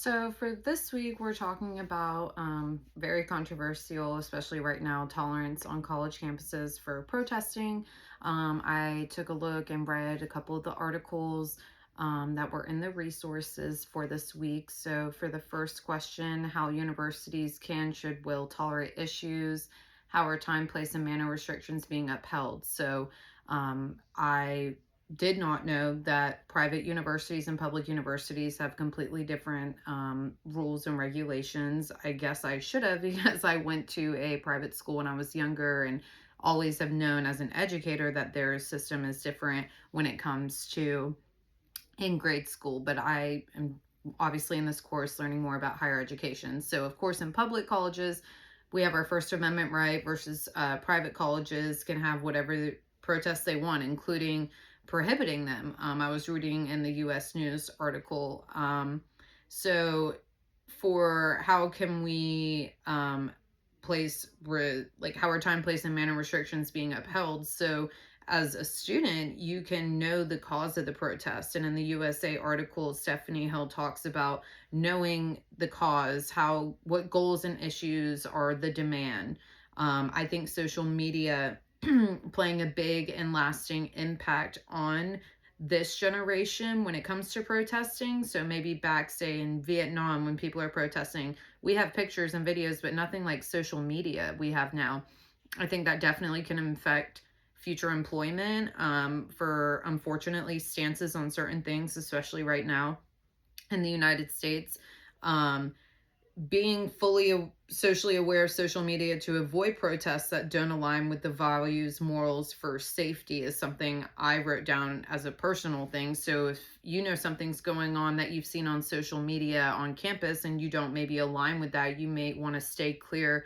So for this week, we're talking about very controversial, especially right now, tolerance on college campuses for protesting. I took a look and read a couple of the articles that were in the resources for this week. So for the first question, how universities can, should, will tolerate issues, how are time, place, and manner restrictions being upheld? I did not know that private universities and public universities have completely different rules and regulations. I guess I should have because I went to a private school when I was younger and always have known as an educator that their system is different when it comes to in grade school. But I am obviously in this course learning more about higher education. So, of course, in public colleges, we have our First Amendment right versus private colleges can have whatever protests they want, including prohibiting them. I was reading in the U.S. News article. So, for how can we like how are time, place, and manner restrictions being upheld? So, as a student, you can know the cause of the protest. And in the USA article, Stephanie Hill talks about knowing the cause, what goals and issues are the demand. I think social media playing a big and lasting impact on this generation when it comes to protesting. So maybe back, say, in Vietnam, when people are protesting, we have pictures and videos, but nothing like social media we have now. I think that definitely can affect future employment for, unfortunately, stances on certain things, especially right now in the United States. Being fully socially aware of social media to avoid protests that don't align with the values, morals for safety is something I wrote down as a personal thing. So if you know something's going on that you've seen on social media on campus and you don't maybe align with that, you may want to stay clear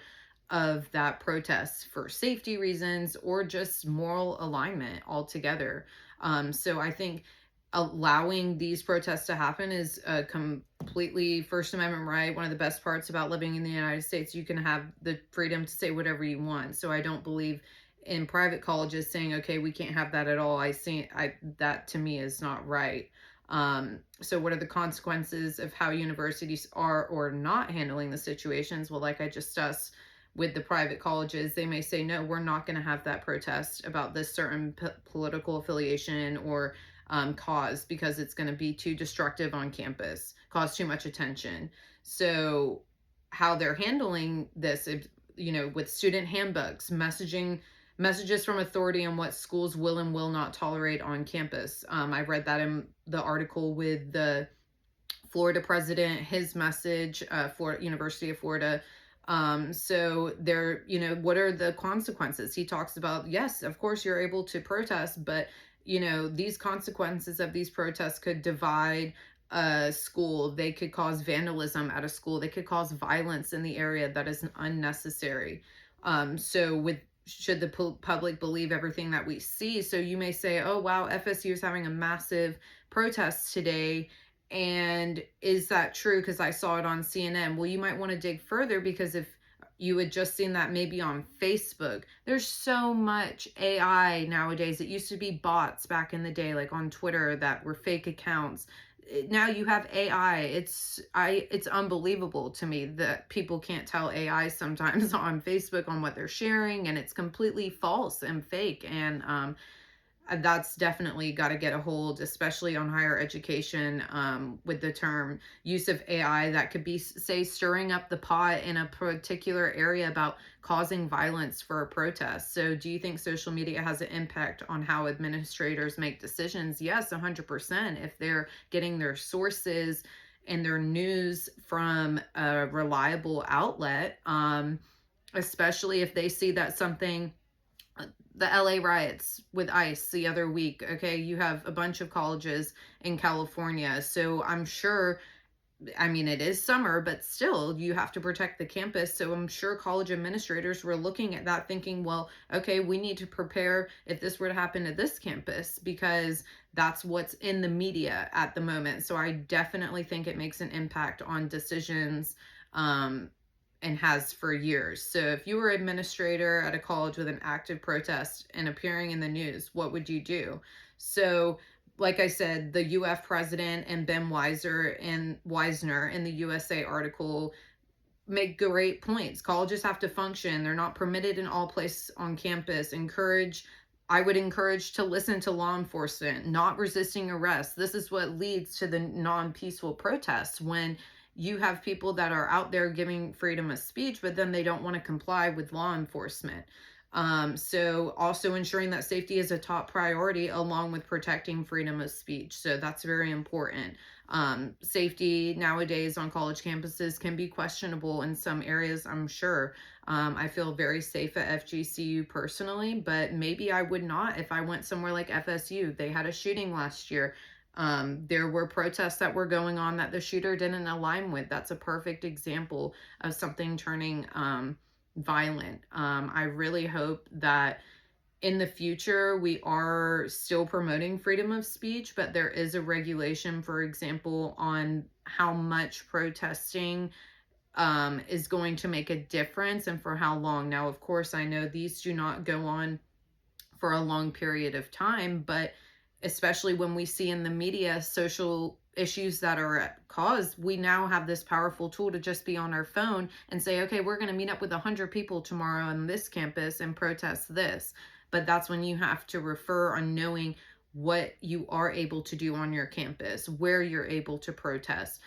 of that protest for safety reasons or just moral alignment altogether. So I think allowing these protests to happen is a completely First Amendment right. One of the best parts about living in the United States, you can have the freedom to say whatever you want. So I don't believe in private colleges saying, okay, we can't have that at all. That to me is not right. So what are the consequences of how universities are or not handling the situations? Well, like I just discussed with the private colleges, they may say, no, we're not going to have that protest about this certain political affiliation or cause because it's going to be too destructive on campus, cause too much attention. So how they're handling this, with student handbooks, messages from authority on what schools will and will not tolerate on campus. I read that in the article with the Florida president, his message, for University of Florida. So there, what are the consequences? He talks about, yes, of course you're able to protest, but these consequences of these protests could divide a school. They could cause vandalism at a school. They could cause violence in the area that is unnecessary. So with should the public believe everything that we see? So you may say, oh, wow, FSU is having a massive protest today. And is that true? Because I saw it on CNN. Well, you might want to dig further because if you had just seen that maybe on Facebook, there's so much AI nowadays. It used to be bots back in the day, like on Twitter, that were fake accounts. Now you have AI. It's unbelievable to me that people can't tell AI sometimes on Facebook on what they're sharing, and it's completely false and fake. And that's definitely got to get a hold, especially on higher education, with the term use of AI that could be, say, stirring up the pot in a particular area about causing violence for a protest. So do you think social media has an impact on how administrators make decisions? Yes, 100%. If they're getting their sources and their news from a reliable outlet, especially if they see that something, the LA riots with ICE the other week. Okay, you have a bunch of colleges in California. So I'm sure, I mean, it is summer, but still, you have to protect the campus. So I'm sure college administrators were looking at that thinking, well, okay, we need to prepare if this were to happen at this campus because that's what's in the media at the moment. So I definitely think it makes an impact on decisions. And has for years. So if you were an administrator at a college with an active protest and appearing in the news, what would you do? So like I said, the UF president and Ben Weisner in the USA article make great points. Colleges have to function. They're not permitted in all places on campus. I would encourage to listen to law enforcement, not resisting arrest. This is what leads to the non-peaceful protests when you have people that are out there giving freedom of speech, but then they don't want to comply with law enforcement. So also ensuring that safety is a top priority along with protecting freedom of speech. So that's very important. Safety nowadays on college campuses can be questionable in some areas, I'm sure. I feel very safe at FGCU personally, but maybe I would not if I went somewhere like FSU. They had a shooting last year. There were protests that were going on that the shooter didn't align with. That's a perfect example of something turning violent. I really hope that in the future we are still promoting freedom of speech, but there is a regulation, for example, on how much protesting is going to make a difference and for how long. Now, of course, I know these do not go on for a long period of time, but especially when we see in the media social issues that are at cause, we now have this powerful tool to just be on our phone and say, okay, we're going to meet up with 100 people tomorrow on this campus and protest this. But that's when you have to refer on knowing what you are able to do on your campus, where you're able to protest.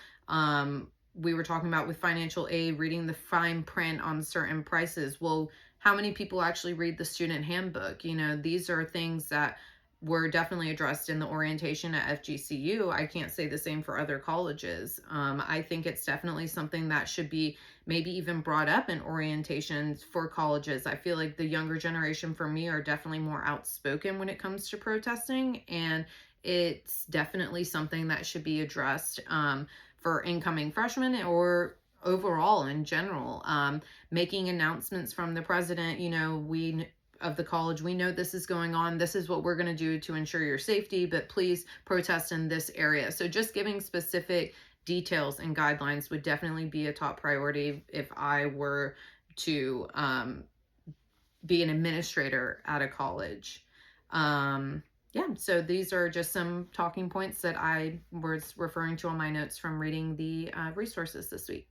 We were talking about with financial aid, reading the fine print on certain prices. Well, how many people actually read the student handbook? These are things that were definitely addressed in the orientation at FGCU. I can't say the same for other colleges. I think it's definitely something that should be maybe even brought up in orientations for colleges. I feel like the younger generation for me are definitely more outspoken when it comes to protesting, and it's definitely something that should be addressed for incoming freshmen or overall in general. Making announcements from the president, we of the college, we know this is going on, this is what we're going to do to ensure your safety, but please protest in this area. So just giving specific details and guidelines would definitely be a top priority if I were to be an administrator at a college. Yeah, so these are just some talking points that I was referring to on my notes from reading the resources this week.